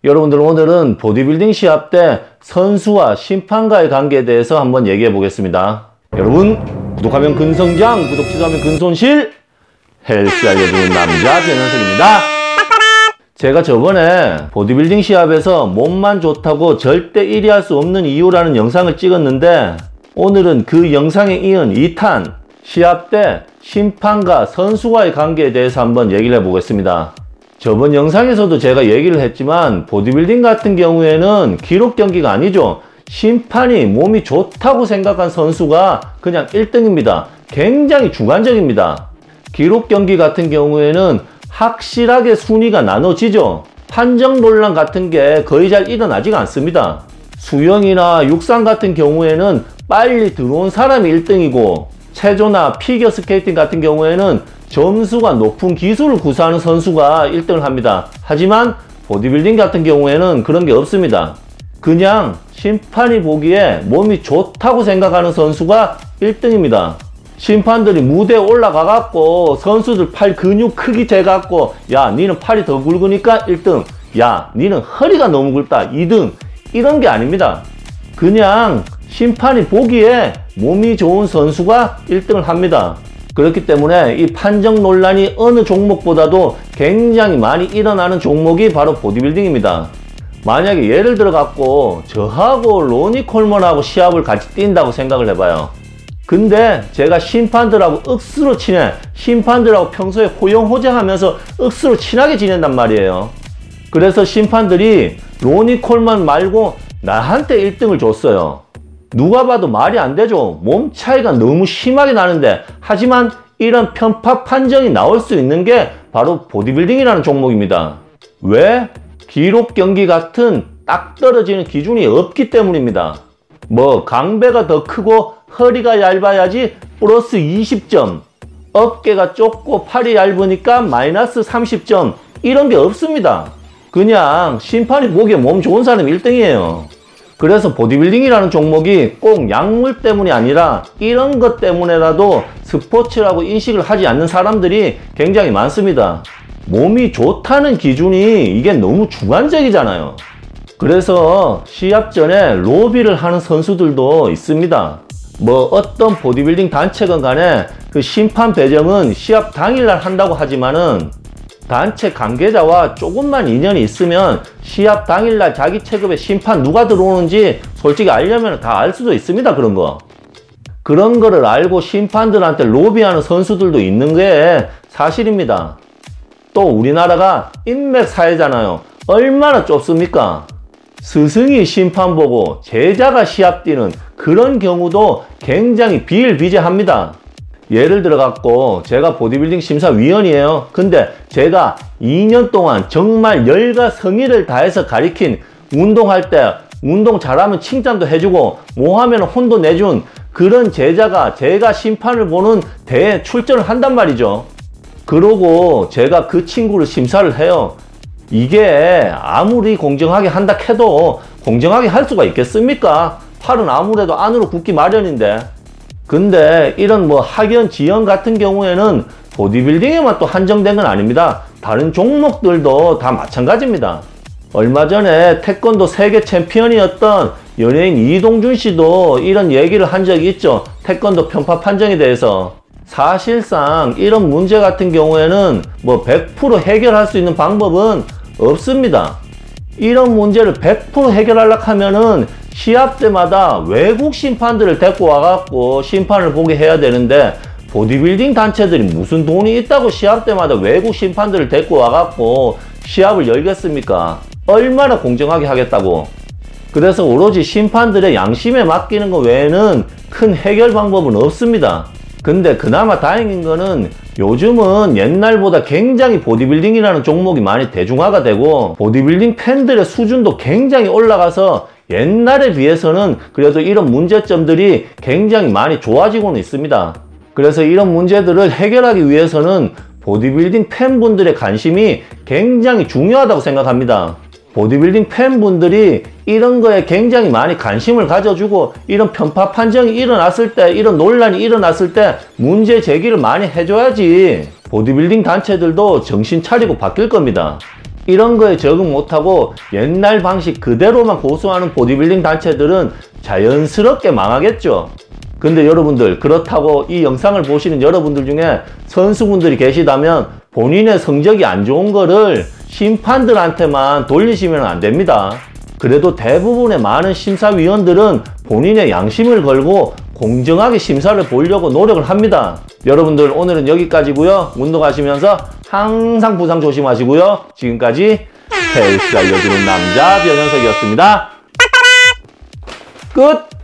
여러분들, 오늘은 보디빌딩 시합 때 선수와 심판과의 관계에 대해서 한번 얘기해 보겠습니다. 여러분, 구독하면 근성장, 구독 취소하면 근손실, 헬스 알려주는 남자 변현석입니다. 제가 저번에 보디빌딩 시합에서 몸만 좋다고 절대 1위 할 수 없는 이유라는 영상을 찍었는데, 오늘은 그 영상에 이은 2탄 시합 때 심판과 선수와의 관계에 대해서 한번 얘기를 해보겠습니다. 저번 영상에서도 제가 얘기를 했지만 보디빌딩 같은 경우에는 기록 경기가 아니죠. 심판이 몸이 좋다고 생각한 선수가 그냥 1등입니다. 굉장히 주관적입니다. 기록 경기 같은 경우에는 확실하게 순위가 나눠지죠. 판정 논란 같은 게 거의 잘 일어나지가 않습니다. 수영이나 육상 같은 경우에는 빨리 들어온 사람이 1등이고, 체조나 피겨스케이팅 같은 경우에는 점수가 높은 기술을 구사하는 선수가 1등을 합니다. 하지만 보디빌딩 같은 경우에는 그런 게 없습니다. 그냥 심판이 보기에 몸이 좋다고 생각하는 선수가 1등입니다. 심판들이 무대에 올라가 갖고 선수들 팔 근육 크기 재갖고, 야, 니는 팔이 더 굵으니까 1등, 야, 니는 허리가 너무 굵다 2등, 이런 게 아닙니다. 그냥 심판이 보기에 몸이 좋은 선수가 1등을 합니다. 그렇기 때문에 이 판정 논란이 어느 종목보다도 굉장히 많이 일어나는 종목이 바로 보디빌딩입니다. 만약에 예를 들어 갖고 저하고 로니 콜먼하고 시합을 같이 뛴다고 생각을 해봐요. 근데 제가 심판들하고 억수로 친해, 심판들하고 평소에 호영호장하면서 억수로 친하게 지낸단 말이에요. 그래서 심판들이 로니 콜먼 말고 나한테 1등을 줬어요. 누가 봐도 말이 안 되죠. 몸 차이가 너무 심하게 나는데. 하지만 이런 편파 판정이 나올 수 있는 게 바로 보디빌딩이라는 종목입니다. 왜? 기록 경기 같은 딱 떨어지는 기준이 없기 때문입니다. 뭐 강배가 더 크고 허리가 얇아야지 플러스 20점, 어깨가 좁고 팔이 얇으니까 마이너스 30점, 이런 게 없습니다. 그냥 심판이 보기에 몸 좋은 사람이 1등이에요. 그래서 보디빌딩이라는 종목이 꼭 약물 때문이 아니라 이런 것 때문에라도 스포츠라고 인식을 하지 않는 사람들이 굉장히 많습니다. 몸이 좋다는 기준이 이게 너무 주관적이잖아요. 그래서 시합 전에 로비를 하는 선수들도 있습니다. 뭐 어떤 보디빌딩 단체건 간에 그 심판 배정은 시합 당일날 한다고 하지만은 단체 관계자와 조금만 인연이 있으면 시합 당일날 자기 체급에 심판 누가 들어오는지 솔직히 알려면 다 알 수도 있습니다. 그런 거를 알고 심판들한테 로비하는 선수들도 있는 게 사실입니다. 또 우리나라가 인맥 사회잖아요. 얼마나 좁습니까? 스승이 심판 보고 제자가 시합 뛰는 그런 경우도 굉장히 비일비재합니다. 예를 들어 갖고 제가 보디빌딩 심사위원이에요. 근데 제가 2년 동안 정말 열과 성의를 다해서 가리킨, 운동할 때 운동 잘하면 칭찬도 해주고 뭐하면 혼도 내준 그런 제자가 제가 심판을 보는 대회에 출전을 한단 말이죠. 그러고 제가 그 친구를 심사를 해요. 이게 아무리 공정하게 한다 해도 공정하게 할 수가 있겠습니까? 팔은 아무래도 안으로 굽기 마련인데. 근데 이런 뭐 학연, 지연 같은 경우에는 보디빌딩에만 또 한정된 건 아닙니다. 다른 종목들도 다 마찬가지입니다. 얼마 전에 태권도 세계 챔피언이었던 연예인 이동준 씨도 이런 얘기를 한 적이 있죠. 태권도 편파 판정에 대해서. 사실상 이런 문제 같은 경우에는 뭐 100% 해결할 수 있는 방법은 없습니다. 이런 문제를 100% 해결하려고 하면은 시합 때마다 외국 심판들을 데리고 와갖고 심판을 보게 해야 되는데, 보디빌딩 단체들이 무슨 돈이 있다고 시합 때마다 외국 심판들을 데리고 와갖고 시합을 열겠습니까? 얼마나 공정하게 하겠다고. 그래서 오로지 심판들의 양심에 맡기는 것 외에는 큰 해결 방법은 없습니다. 근데 그나마 다행인 거는 요즘은 옛날보다 굉장히 보디빌딩이라는 종목이 많이 대중화가 되고 보디빌딩 팬들의 수준도 굉장히 올라가서 옛날에 비해서는 그래도 이런 문제점들이 굉장히 많이 좋아지고는 있습니다. 그래서 이런 문제들을 해결하기 위해서는 보디빌딩 팬분들의 관심이 굉장히 중요하다고 생각합니다. 보디빌딩 팬분들이 이런 거에 굉장히 많이 관심을 가져주고, 이런 편파 판정이 일어났을 때, 이런 논란이 일어났을 때 문제 제기를 많이 해줘야지 보디빌딩 단체들도 정신 차리고 바뀔 겁니다. 이런 거에 적응 못하고 옛날 방식 그대로만 고수하는 보디빌딩 단체들은 자연스럽게 망하겠죠. 근데 여러분들, 그렇다고 이 영상을 보시는 여러분들 중에 선수분들이 계시다면 본인의 성적이 안 좋은 거를 심판들한테만 돌리시면 안 됩니다. 그래도 대부분의 많은 심사위원들은 본인의 양심을 걸고 공정하게 심사를 보려고 노력을 합니다. 여러분들, 오늘은 여기까지고요. 운동하시면서 항상 부상 조심하시고요. 지금까지 헬스 알려주는 남자 변현석이었습니다. 끝!